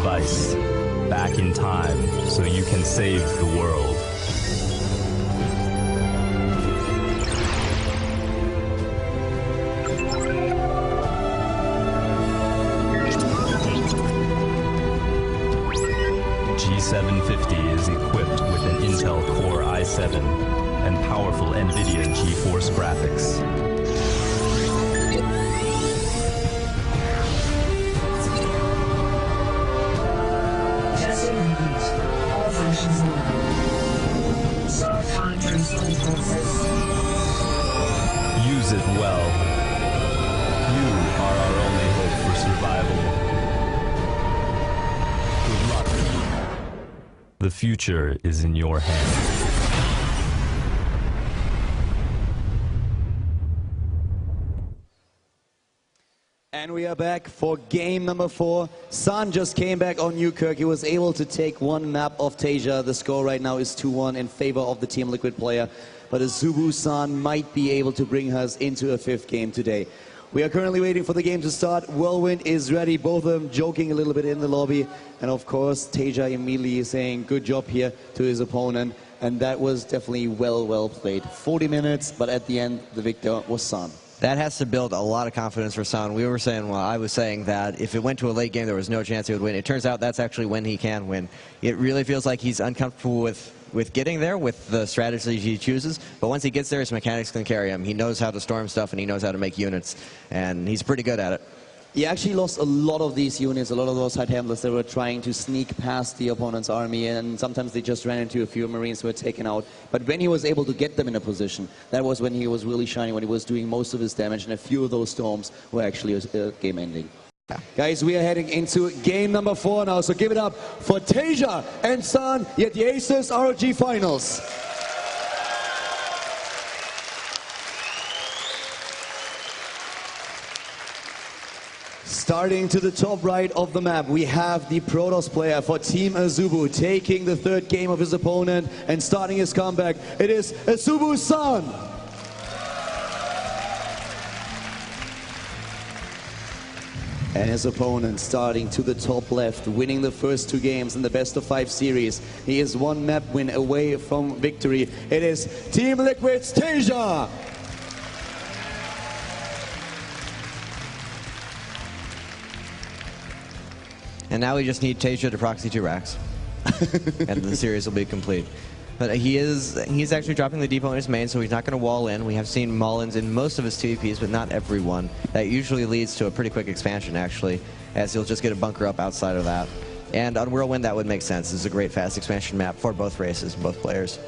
device back in time so you can save the world. G750 is equipped with an Intel Core i7 and powerful NVIDIA GeForce graphics. Testing complete. All functions on. Start monitoring storage process. Use it well. You are our only hope for survival. Good luck. The future is in your hands. And we are back for game number 4. San just came back on Newkirk. He was able to take one map of Tasia. The score right now is 2-1 in favor of the Team Liquid player. But Azubu San might be able to bring us into a 5th game today. We are currently waiting for the game to start. Whirlwind is ready, both of them joking a little bit in the lobby. And of course, Tasia immediately saying good job here to his opponent. And that was definitely well played. 40 minutes, but at the end, the victor was San. That has to build a lot of confidence for San. We were saying, well, I was saying that if it went to a late game, there was no chance he would win. It turns out that's actually when he can win. It really feels like he's uncomfortable with getting there, with the strategies he chooses. But once he gets there, his mechanics can carry him. He knows how to storm stuff, and he knows how to make units. And he's pretty good at it. He actually lost a lot of these units, a lot of those high handlers that were trying to sneak past the opponent's army, and sometimes they just ran into a few Marines who were taken out. But when he was able to get them in a position, that was when he was really shining, when he was doing most of his damage, and a few of those storms were actually game ending. Yeah. Guys, we are heading into game number 4 now, so give it up for Tasia and San at the Aces ROG Finals. Starting to the top right of the map, we have the Protoss player for Team Azubu taking the 3rd game of his opponent and starting his comeback. It is Azubu San. And his opponent starting to the top left, winning the first 2 games in the best of 5 series. He is 1 map win away from victory. It is Team Liquid's Tasia. And now we just need Tasia to proxy 2 racks. And the series will be complete. But he's actually dropping the depot in his main, so he's not going to wall in. We have seen Mullins in most of his TVPs, but not everyone. That usually leads to a pretty quick expansion, actually, as he'll just get a bunker up outside of that. And on Whirlwind, that would make sense. This is a great fast expansion map for both races, both players.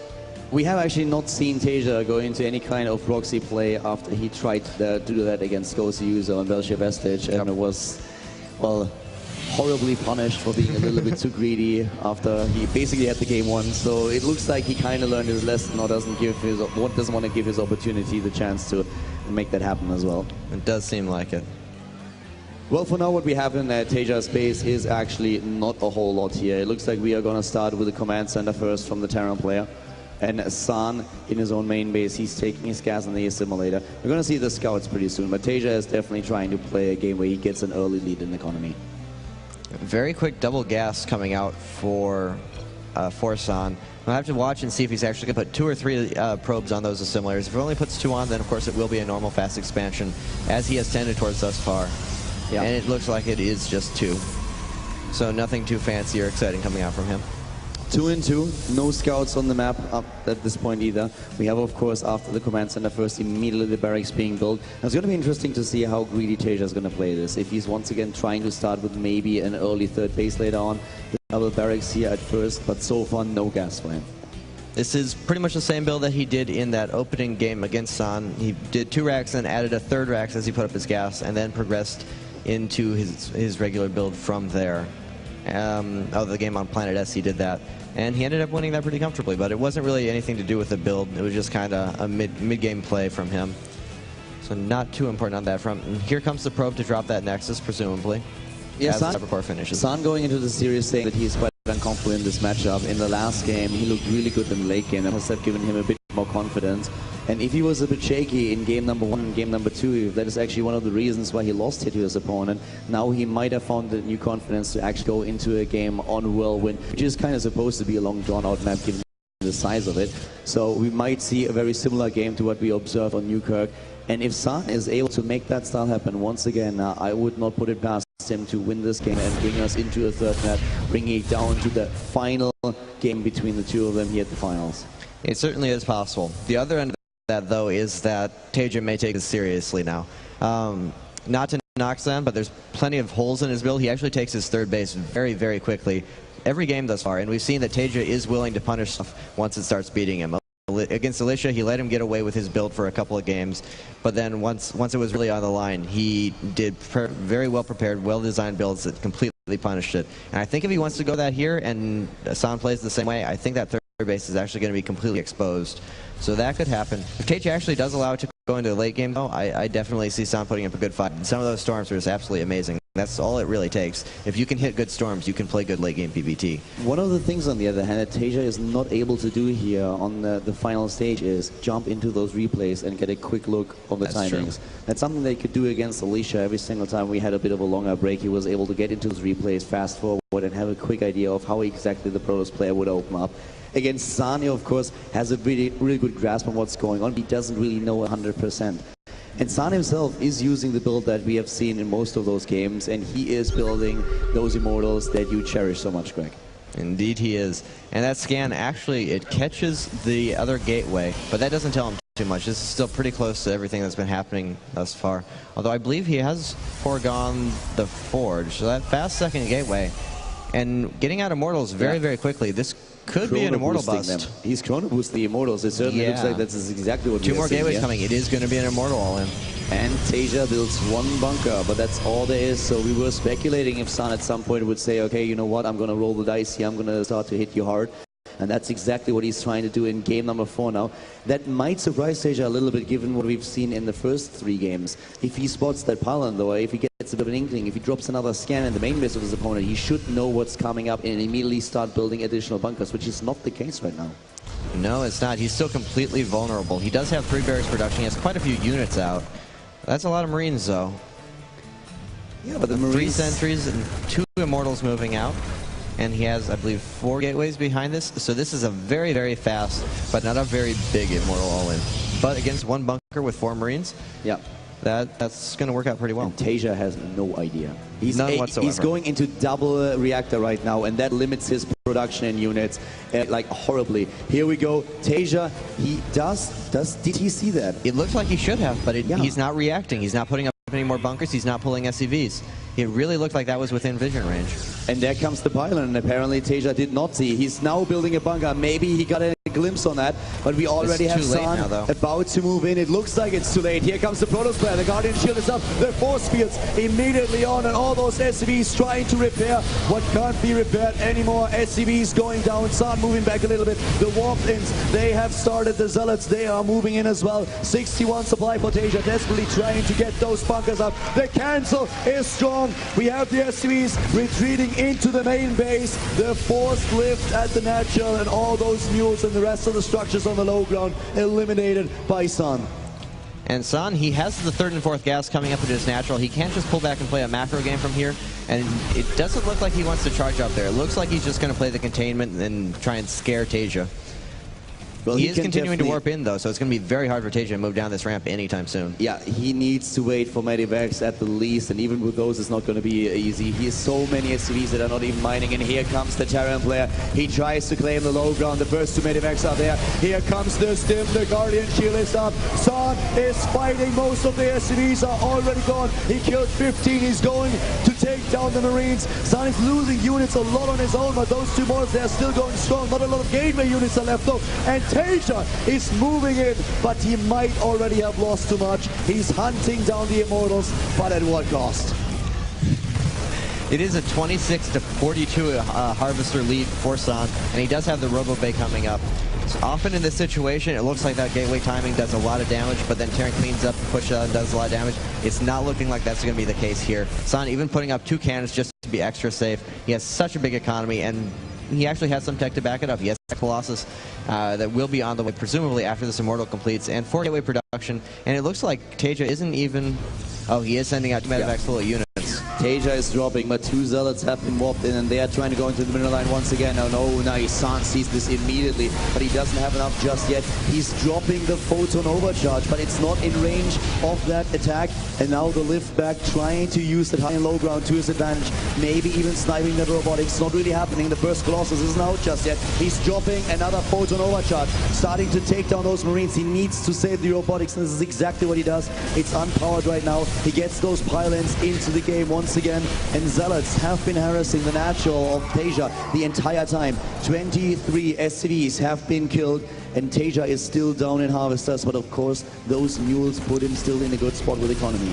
We have actually not seen Tasia go into any kind of proxy play after he tried to do that against Gosi User on Belgian Vestige, and it was, well, horribly punished for being a little bit too greedy after he basically had the game won. So it looks like he kind of learned his lesson, or doesn't want to give his opportunity the chance to make that happen as well. It does seem like it. Well, for now, what we have in Tasia's base is actually not a whole lot here. It looks like we are going to start with the command center first from the Terran player. And San, in his own main base, he's taking his gas in the assimilator. We're going to see the scouts pretty soon, but Tasia is definitely trying to play a game where he gets an early lead in economy. Very quick double gas coming out for San. We'll have to watch and see if he's actually going to put 2 or 3 probes on those assimilators. If he only puts 2 on, then of course it will be a normal fast expansion, as he has tended towards thus far. Yeah. And it looks like it is just 2. So nothing too fancy or exciting coming out from him. 2 and 2, no scouts on the map up at this point either. We have, of course, after the command center first, immediately the barracks being built. And it's going to be interesting to see how greedy Tasia is going to play this. If he's once again trying to start with maybe an early 3rd base later on, the double barracks here at first, but so far no gas for him. This is pretty much the same build that he did in that opening game against San. He did 2 racks and added a 3rd rack as he put up his gas, and then progressed into his regular build from there. The game on Planet S, he did that. And he ended up winning that pretty comfortably, but it wasn't really anything to do with the build. It was just kind of a mid-game play from him. So not too important on that front. And here comes the probe to drop that Nexus, presumably. Yeah, as the Cybercore finishes. San going into the series saying that he's quite uncomfortable in this matchup. In the last game, he looked really good in the late game. That must have given him a bit more confidence. And if he was a bit shaky in game number 1 and game number 2, that is actually one of the reasons why he lost here to his opponent. Now he might have found the new confidence to actually go into a game on Whirlwind, which is kind of supposed to be a long drawn-out map given the size of it. So we might see a very similar game to what we observed on Newkirk. And if San is able to make that style happen once again, I would not put it past him to win this game and bring us into a third net, bringing it down to the final game between the two of them here at the finals. It certainly is possible. The other end of that, though, is that Taeja may take this seriously now. Not to knock San, but there's plenty of holes in his build. He actually takes his third base very, very quickly every game thus far, and we've seen that Taeja is willing to punish stuff once it starts beating him. Against Alicia, he let him get away with his build for a couple of games, but then once it was really on the line, he did very well prepared, well-designed builds that completely punished it. And I think if he wants to go that here, and San plays the same way, I think that third base is actually going to be completely exposed. So that could happen. If Taeja actually does allow it to go into the late game, though, I definitely see San putting up a good fight. And some of those storms are just absolutely amazing. That's all it really takes. If you can hit good storms, you can play good late game PBT. One of the things, on the other hand, that Taeja is not able to do here on the final stage is jump into those replays and get a quick look on the timings. True. That's something they could do against Alicia. Every single time we had a bit of a longer break, he was able to get into those replays, fast forward, and have a quick idea of how exactly the Protoss player would open up. Against Sani, of course, has a really good grasp on what's going on. He doesn't really know 100%. And San himself is using the build that we have seen in most of those games, and he is building those Immortals that you cherish so much, Greg. Indeed he is. And that scan, actually, it catches the other gateway, but that doesn't tell him too much. This is still pretty close to everything that's been happening thus far. Although I believe he has foregone the Forge, so that fast second gateway. And getting out Immortals very, very quickly. This could be an Immortal bust. Them. He's chrono boost the Immortals. It certainly looks like that's exactly what Two more gateways coming. It is going to be an Immortal all-in. And Taeja builds one bunker, but that's all there is. So we were speculating if San at some point would say, okay, you know what, I'm going to roll the dice here. I'm going to start to hit you hard. And that's exactly what he's trying to do in game number 4 now. That might surprise Taeja a little bit given what we've seen in the first 3 games. If he spots that pylon, though, if he gets a bit of an inkling, if he drops another scan in the main base of his opponent, he should know what's coming up and immediately start building additional bunkers, which is not the case right now. No, it's not. He's still completely vulnerable. He does have 3 barracks production. He has quite a few units out. That's a lot of Marines, though. Yeah, but the 3 sentries and 2 Immortals moving out. And he has, I believe, 4 gateways behind this. So this is a very, very fast, but not a very big Immortal all-in. But against 1 bunker with 4 Marines, yeah, that's going to work out pretty well. And Taeja has no idea. None whatsoever. He's going into double reactor right now, and that limits his production in units like horribly. Here we go. Taeja, he did he see that? It looks like he should have, but he's not reacting. He's not putting up any more bunkers. He's not pulling SCVs. It really looked like that was within vision range. And there comes the pylon, and apparently Taeja did not see. He's now building a bunker. Maybe he got a glimpse on that, but we already have San about to move in. It looks like it's too late. Here comes the Protoss player. The Guardian Shield is up. The force fields immediately on, and all those SCVs trying to repair what can't be repaired anymore. SCVs going down. San moving back a little bit. The warp-ins, they have started. The Zealots, they are moving in as well. 61 supply for Taeja, desperately trying to get those bunkers up. The cancel is strong. We have the SCVs retreating into the main base. The forced lift at the natural, and all those mules and the rest of the structures on the low ground eliminated by San. And San, he has the 3rd and 4th gas coming up into his natural. He can't just pull back and play a macro game from here. And it doesn't look like he wants to charge up there. It looks like he's just going to play the containment and try and scare Taeja. Well, he is continuing to warp in, though, so it's going to be very hard for Taeja to move down this ramp anytime soon. Yeah, he needs to wait for Medivacs at the least, and even with those, it's not going to be easy. He has so many SCVs that are not even mining, and here comes the Terran player. He tries to claim the low ground. The first 2 Medivacs are there. Here comes the Stim. The Guardian Shield is up. San is fighting. Most of the SCVs are already gone. He killed 15. He's going to take down the Marines. San is losing units a lot on his own, but those 2 more, they're still going strong. Not a lot of gateway units are left, though. And Taeja is moving in, but he might already have lost too much. He's hunting down the Immortals, but at what cost? It is a 26-42 Harvester lead for San, and he does have the Robo Bay coming up. So often in this situation, it looks like that gateway timing does a lot of damage, but then Terran cleans up, push and does a lot of damage. It's not looking like that's going to be the case here. San even putting up 2 cannons just to be extra safe. He has such a big economy, and he actually has some tech to back it up. He has a Colossus that will be on the way, presumably after this Immortal completes, and 4 gateway production. And it looks like Teja isn't even... Oh, he is sending out 2 medevacs full of units. Teja is dropping, but 2 Zealots have been warped in, and they are trying to go into the middle line once again. Oh no, nice. San sees this immediately, but he doesn't have enough just yet. He's dropping the Photon Overcharge, but it's not in range of that attack. And now the lift back, trying to use that high and low ground to his advantage. Maybe even sniping that robotics. Not really happening. The first Colossus isn't out just yet. He's dropping another Photon Overcharge, starting to take down those Marines. He needs to save the robotics, and this is exactly what he does. It's unpowered right now. He gets those pylons into the game once again, and Zealots have been harassing the natural of Teja the entire time. 23 SCVs have been killed, and Teja is still down in Harvesters, but of course those mules put him still in a good spot with economy.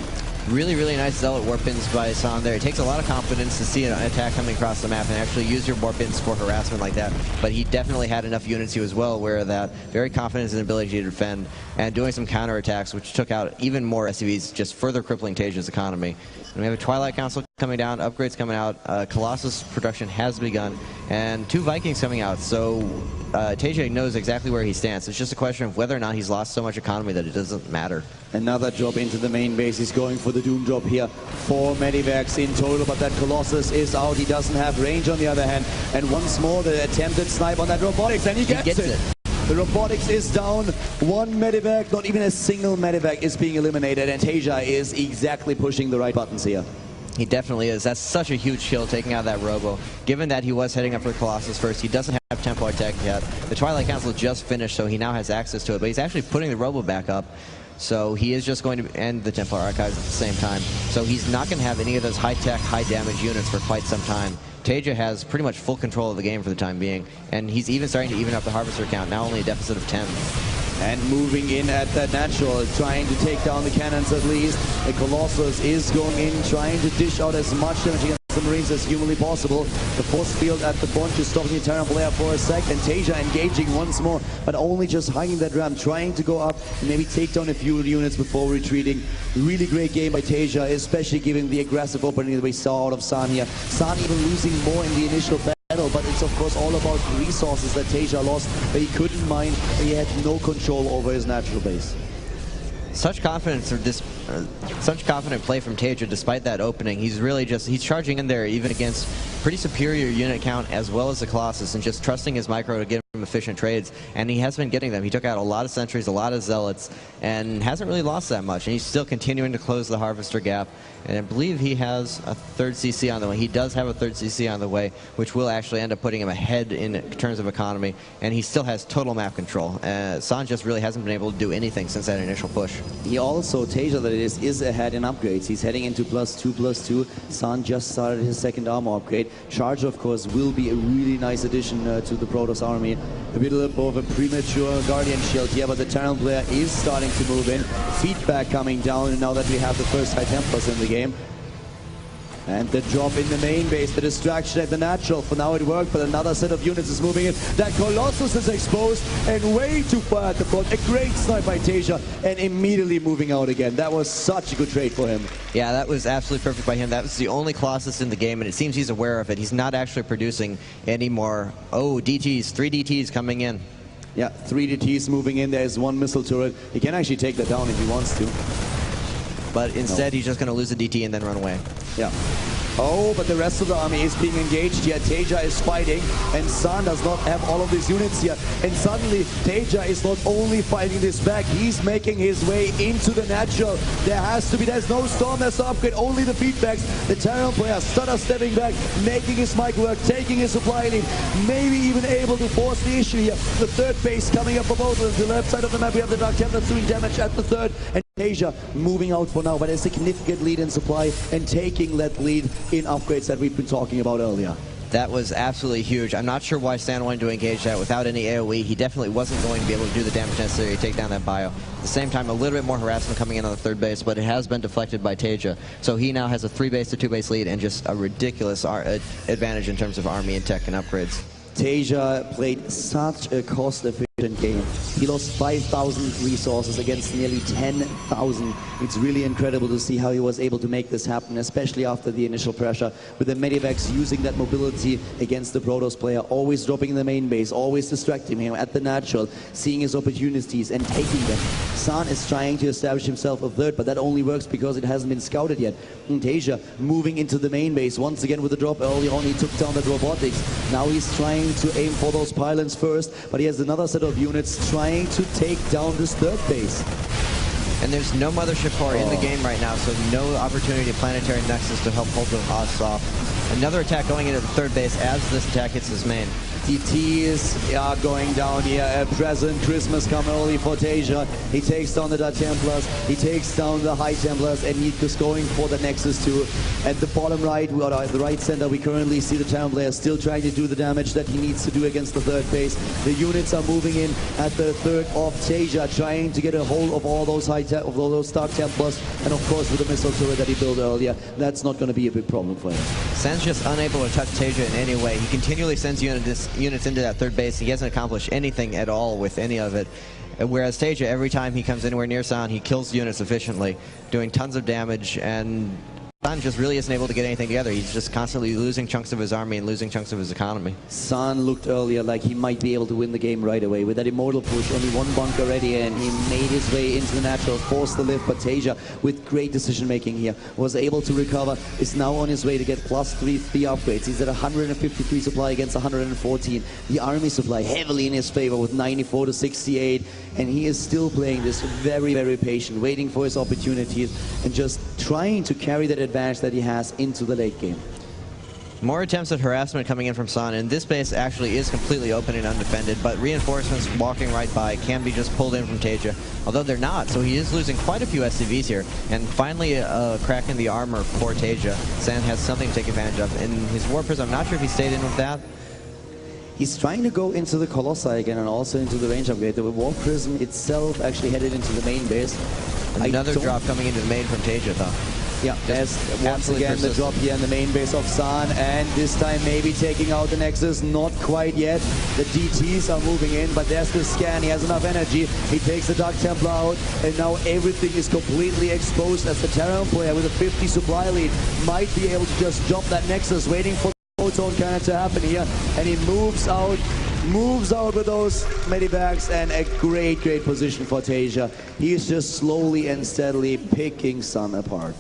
Really, really nice Zealot warp-ins by San there. It takes a lot of confidence to see an attack coming across the map and actually use your warp-ins for harassment like that. But he definitely had enough units. He was well aware of that. Very confident in his ability to defend and doing some counterattacks, which took out even more SCVs, just further crippling Teja's economy. And we have a Twilight Council coming down, upgrades coming out, Colossus production has begun, and 2 Vikings coming out. So Teja knows exactly where he stands. It's just a question of whether or not he's lost so much economy that it doesn't matter. Another drop into the main base. He's going for the Doom drop here. 4 medivacs in total, but that Colossus is out. He doesn't have range on the other hand. And once more, the attempted snipe on that robotics, and he gets it. The robotics is down. 1 medivac, not even a single medivac is being eliminated, and Teja is exactly pushing the right buttons here. He definitely is. That's such a huge kill, taking out that Robo. Given that he was heading up for Colossus first, he doesn't have Templar tech yet. The Twilight Council just finished, so he now has access to it, but he's actually putting the Robo back up. So he is just going to end the Templar Archives at the same time. So he's not going to have any of those high-tech, high-damage units for quite some time. Teja has pretty much full control of the game for the time being, and he's even starting to even up the Harvester count, now only a deficit of 10. And moving in at that natural, trying to take down the cannons at least. The Colossus is going in, trying to dish out as much damage against the Marines as humanly possible. The force field at the front is stopping the Terran player for a sec, and Teja engaging once more, but only just hugging that ramp, trying to go up and maybe take down a few units before retreating. Really great game by Teja, especially given the aggressive opening that we saw out of San here. San even losing more in the initial battle, but it's of course all about resources that Teja lost, but he couldn't mind, but he had no control over his natural base. Such confidence, or such confident play from Teja despite that opening. He's really just, he's charging in there even against pretty superior unit count as well as the Colossus, and just trusting his micro to get him efficient trades, and he has been getting them. He took out a lot of sentries, a lot of zealots, and hasn't really lost that much, and he's still continuing to close the Harvester gap, and I believe he has a 3rd CC on the way. He does have a 3rd CC on the way, which will actually end up putting him ahead in terms of economy, and he still has total map control. San just really hasn't been able to do anything since that initial push. He also, Teja that it is ahead in upgrades. He's heading into +2/+2. San just started his 2nd armor upgrade. Charger, of course, will be a really nice addition to the Protoss army. A bit of a premature Guardian shield here, but the Terran player is starting to move in. Feedback coming down, and now that we have the first High Templars in the game. And the drop in the main base, the distraction at the natural. For now it worked, but another set of units is moving in. That Colossus is exposed and way too far at the front. A great snipe by Teja, and immediately moving out again. That was such a good trade for him. Yeah, that was absolutely perfect by him. That was the only Colossus in the game, and it seems he's aware of it. He's not actually producing any more. Oh, DTs, 3 DTs coming in. Yeah, 3 DTs moving in. There's 1 missile turret. He can actually take that down if he wants to. But instead, he's just going to lose a DT and then run away. Yeah. Oh, but the rest of the army is being engaged here. Teja is fighting, and San does not have all of these units here. And suddenly, Teja is not only fighting this back, he's making his way into the natural. There's no storm, there's no upgrade, only the feedbacks. The Terran player stutter stepping back, making his mic work, taking his supply lead, maybe even able to force the issue here. The 3rd base coming up for both of them. The left side of the map, we have the Dark Templars doing damage at the 3rd. And Teja moving out for now, but a significant lead in supply and taking that lead in upgrades that we've been talking about earlier. That was absolutely huge. I'm not sure why San wanted to engage that without any AoE. He definitely wasn't going to be able to do the damage necessary to take down that bio. At the same time, a little bit more harassment coming in on the 3rd base, but it has been deflected by Teja. So he now has a 3 base to 2 base lead and just a ridiculous advantage in terms of army and tech and upgrades. Teja played such a cost-efficient potent game. He lost 5,000 resources against nearly 10,000. It's really incredible to see how he was able to make this happen, especially after the initial pressure, with the Medivacs using that mobility against the Protoss player, always dropping in the main base, always distracting him at the natural, seeing his opportunities and taking them. San is trying to establish himself a third, but that only works because it hasn't been scouted yet. And Tasia moving into the main base once again with the drop early on. He took down that robotics. Now he's trying to aim for those pylons first, but he has another set of units trying to take down this third base. And there's no Mothership Core in the game right now, so no opportunity to Planetary Nexus to help hold the odds off. Another attack going into the third base as this attack hits his main. DTs are going down here. At present, Christmas come early for Tasia. He takes down the Dark Templars, he takes down the High Templars, and he's going for the Nexus too. At the bottom right, or at the right center, we currently see the Terran player still trying to do the damage that he needs to do against the third base. The units are moving in at the third of Tasia, trying to get a hold of all those of all those Dark Templars, and of course with the missile turret that he built earlier, that's not going to be a big problem for him. San's just unable to touch Tasia in any way. He continually sends units into that third base. He hasn't accomplished anything at all with any of it. Whereas Tasia, every time he comes anywhere near San, he kills units efficiently, doing tons of damage, and San just really isn't able to get anything together. He's just constantly losing chunks of his army and losing chunks of his economy. San looked earlier like he might be able to win the game right away. With that Immortal push, only one bunker ready, and he made his way into the natural, forced the lift, but Tasia, with great decision making here, was able to recover, is now on his way to get +3 upgrades. He's at 153 supply against 114. The army supply heavily in his favor with 94 to 68, and he is still playing this very, very patient, waiting for his opportunities, and just trying to carry that advantage that he has into the late game. More attempts at harassment coming in from San, and this base actually is completely open and undefended, but reinforcements walking right by can be just pulled in from Tasia, although they're not, so he is losing quite a few SCVs here, and finally a crack in the armor for Tasia. San has something to take advantage of. In his War Prism, I'm not sure if he stayed in with that. He's trying to go into the Colossi again and also into the range upgrade. The War Prism itself actually headed into the main base. Another drop coming into the main from Tasia, though. Yeah, there's once again the drop here in the main base of San, and this time maybe taking out the Nexus, not quite yet. The DTs are moving in, but there's the scan, he has enough energy. He takes the Dark Templar out, and now everything is completely exposed as the Terran player with a 50 supply lead might be able to just drop that Nexus, waiting for the photon cannon to happen here, and he moves out with those Medivacs, and a great position for Tasia. He is just slowly and steadily picking San apart.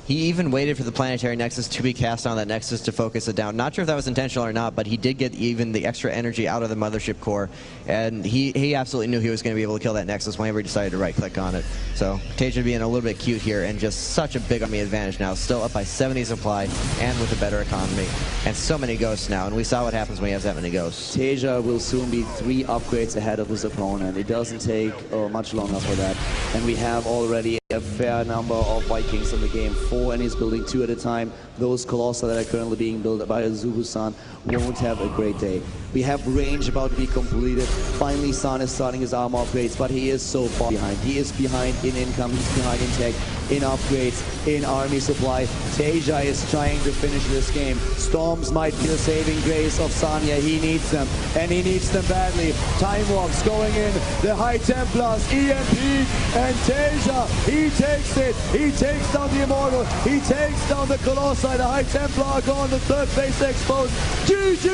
He even waited for the Planetary Nexus to be cast on that Nexus to focus it down. Not sure if that was intentional or not, but he did get even the extra energy out of the Mothership Core, and he absolutely knew he was going to be able to kill that Nexus whenever he decided to right-click on it. So Tasia being a little bit cute here, and just such a big army advantage now, still up by 70 supply, and with a better economy, and so many ghosts now, and we saw what happens when he has that many ghosts. Tasia will soon be 3 upgrades ahead of his opponent. It doesn't take much longer for that, and we have already a fair number of Vikings in the game, 4, and he's building 2 at a time. Those Colossi that are currently being built by Azubu-san won't have a great day. We have range about to be completed. Finally, San is starting his armor upgrades, but he is so far behind. He is behind in income, he's behind in tech, in upgrades, in army supply. Tasia is trying to finish this game. Storms might be the saving grace of Sanya. He needs them, and he needs them badly. Time Walks going in, the High Templars, EMP, and Tasia, he takes it. He takes down the Immortal, he takes down the Colossi, the High Templar are gone, the third base exposed. GG!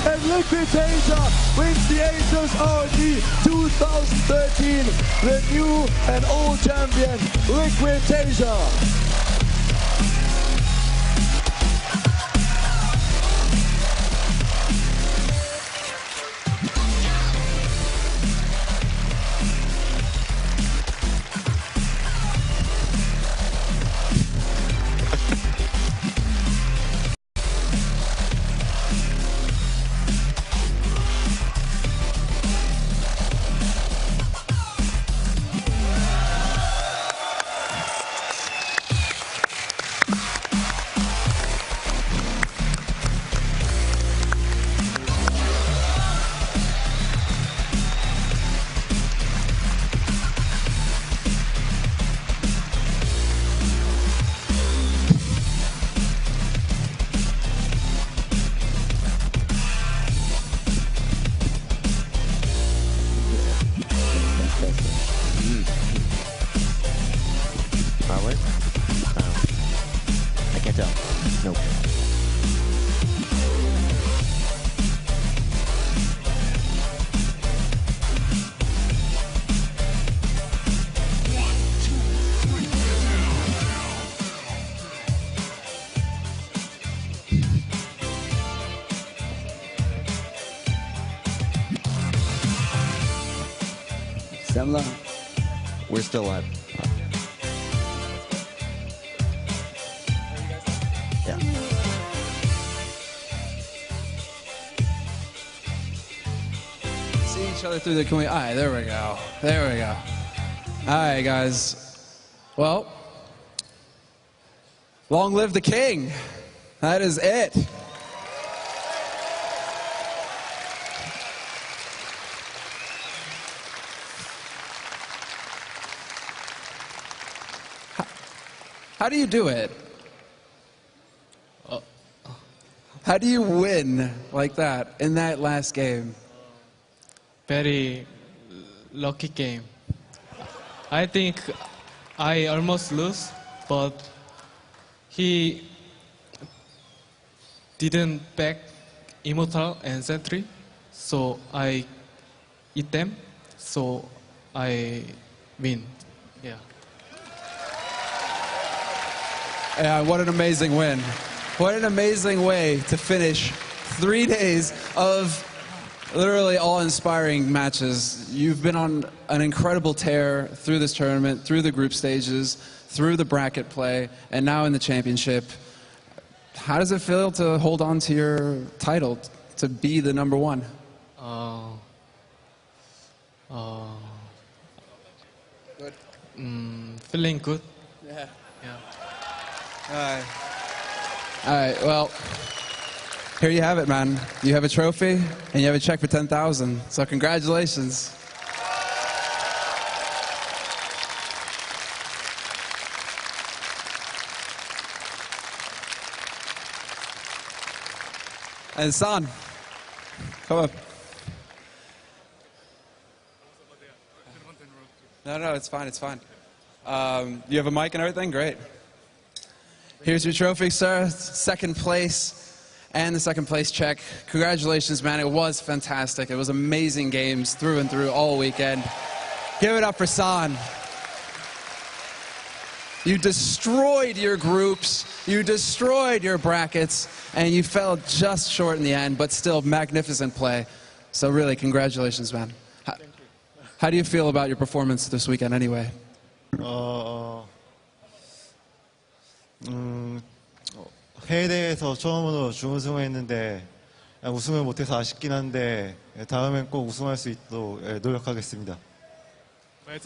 And Liquid Tasia wins the Aces RD 2013. The new and old champion, Liquid Tasia. Semla. We're still live. Yeah. See each other through the community. All right, there we go. There we go. All right, guys. Well, long live the king. That is it. How do you do it? How do you win like that in that last game? Very lucky game. I think I almost lose, but he didn't back Immortal and Sentry, so I eat them, so I win. Yeah. Yeah, what an amazing win. What an amazing way to finish 3 days of literally awe-inspiring matches. You've been on an incredible tear through this tournament, through the group stages, through the bracket play, and now in the championship. How does it feel to hold on to your title, to be the number one? Feeling good. Yeah. Yeah. All right, well, here you have it, man. You have a trophy, and you have a check for 10,000. So congratulations. And San, come up. No, it's fine, it's fine. You have a mic and everything? Great. Here's your trophy, sir. Second place and the second place check. Congratulations, man. It was fantastic. It was amazing games through and through all weekend. Give it up for San. You destroyed your groups, you destroyed your brackets, and you fell just short in the end, but still magnificent play. So really, congratulations, man. How do you feel about your performance this weekend anyway? 해외대회에서 처음으로 준우승을 했는데 우승을 못해서 아쉽긴 한데 다음엔 꼭 우승할 수 있도록 노력하겠습니다. It's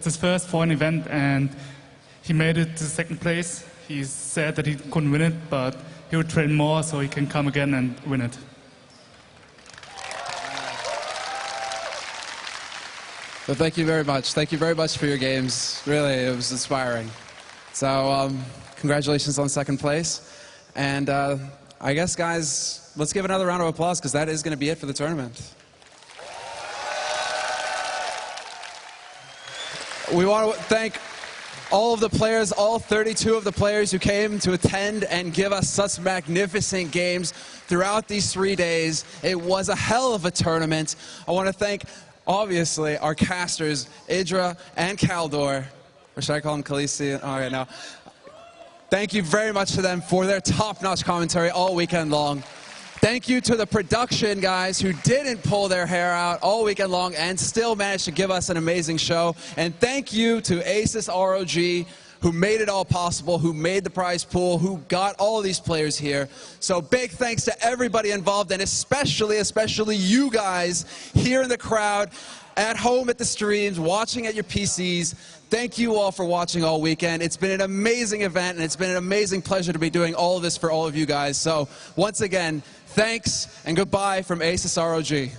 his first foreign event and he made it to second place. He said that he couldn't win it, but he would train more so he can come again and win it. Well, thank you very much. Thank you very much for your games. Really, it was inspiring. So, congratulations on second place. And I guess, guys, let's give another round of applause because that is going to be it for the tournament. We want to thank all of the players, all 32 of the players who came to attend and give us such magnificent games throughout these 3 days. It was a hell of a tournament. I want to thank, obviously, our casters, Idra and Kaldor. Or should I call him Khaleesi? All right, now. Thank you very much to them for their top-notch commentary all weekend long. Thank you to the production guys who didn't pull their hair out all weekend long and still managed to give us an amazing show. And thank you to Asus ROG who made it all possible, who made the prize pool, who got all these players here. So big thanks to everybody involved, and especially you guys here in the crowd, at home at the streams, watching at your PCs. Thank you all for watching all weekend. It's been an amazing event, and it's been an amazing pleasure to be doing all of this for all of you guys. So once again, thanks and goodbye from Asus ROG.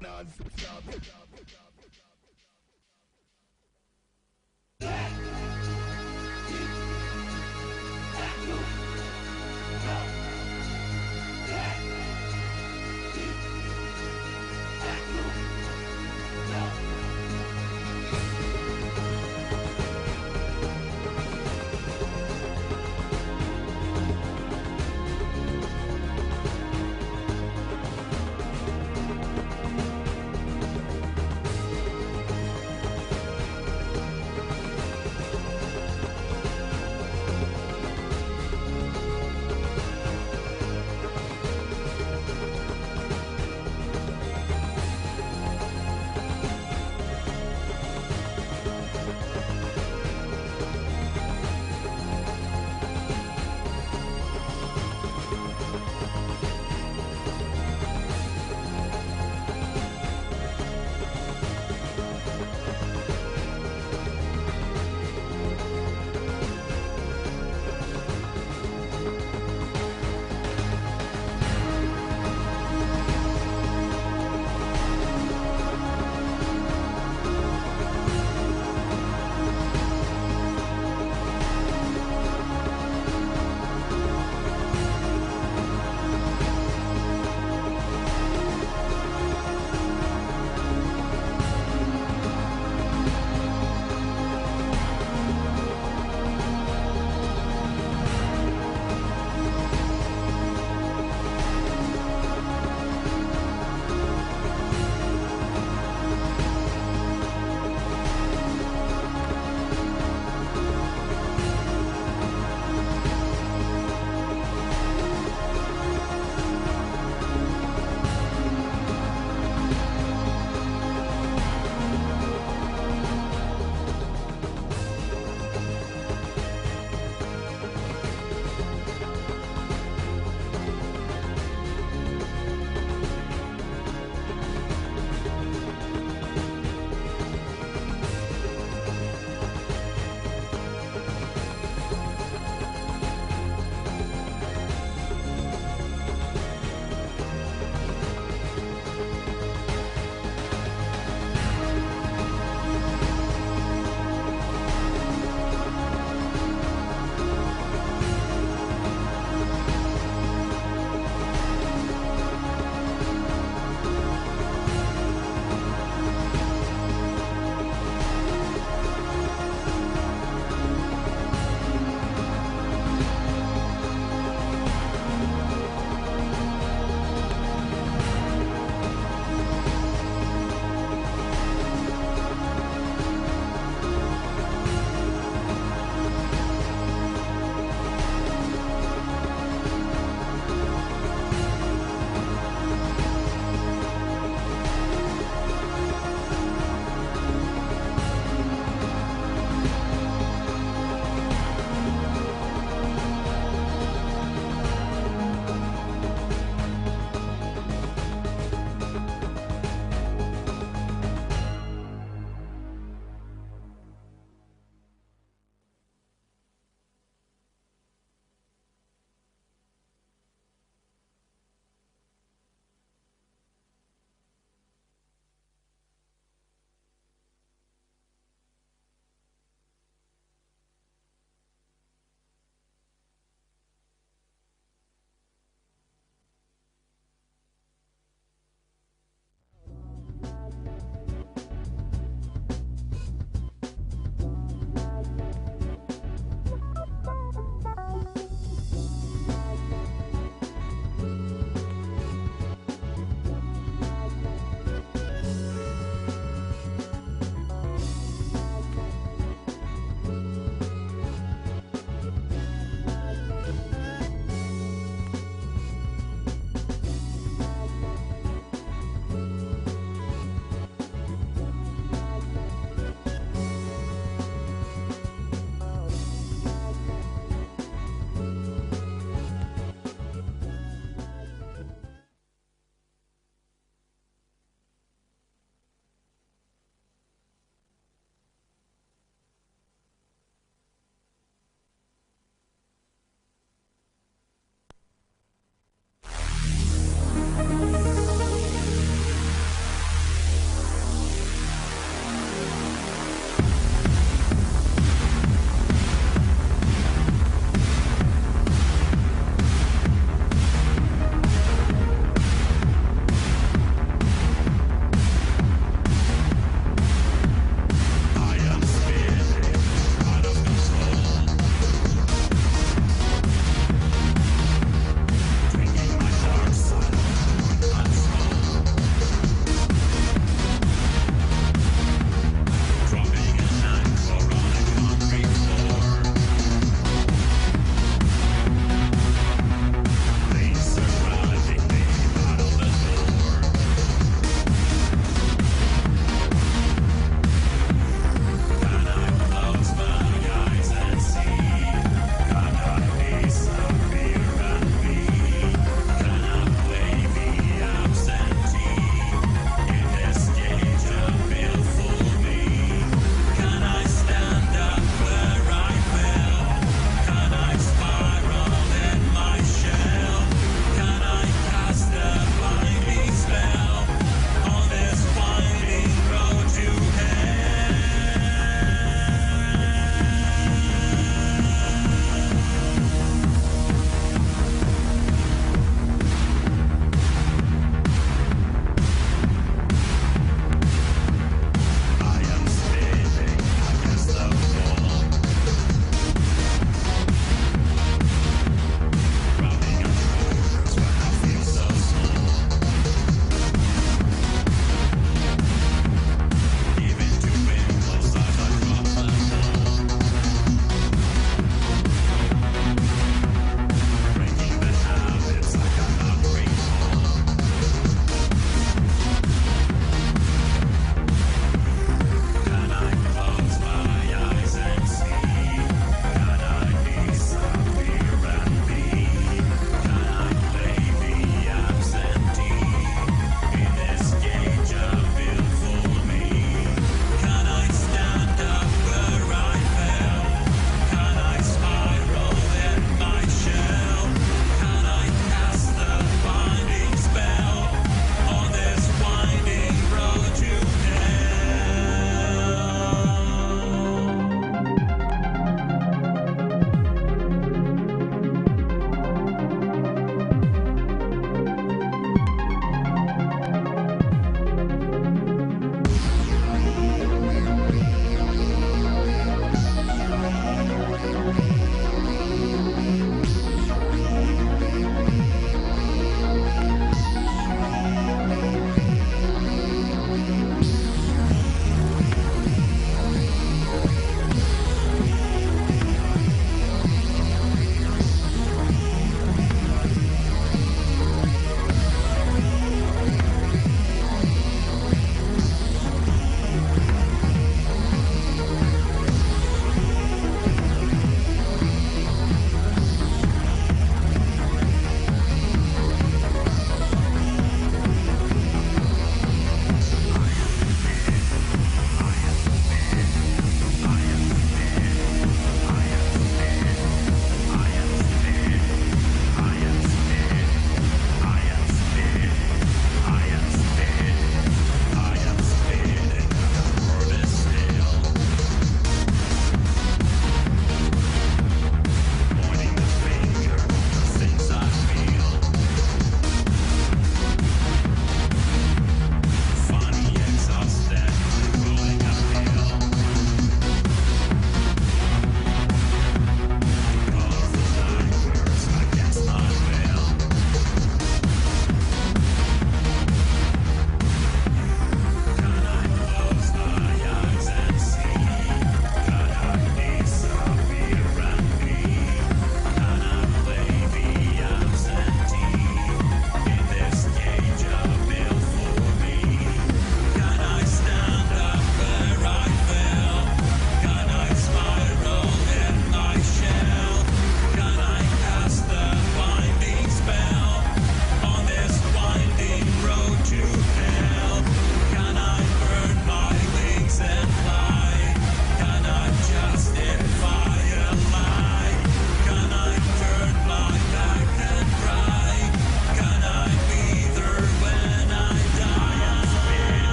Non-stop.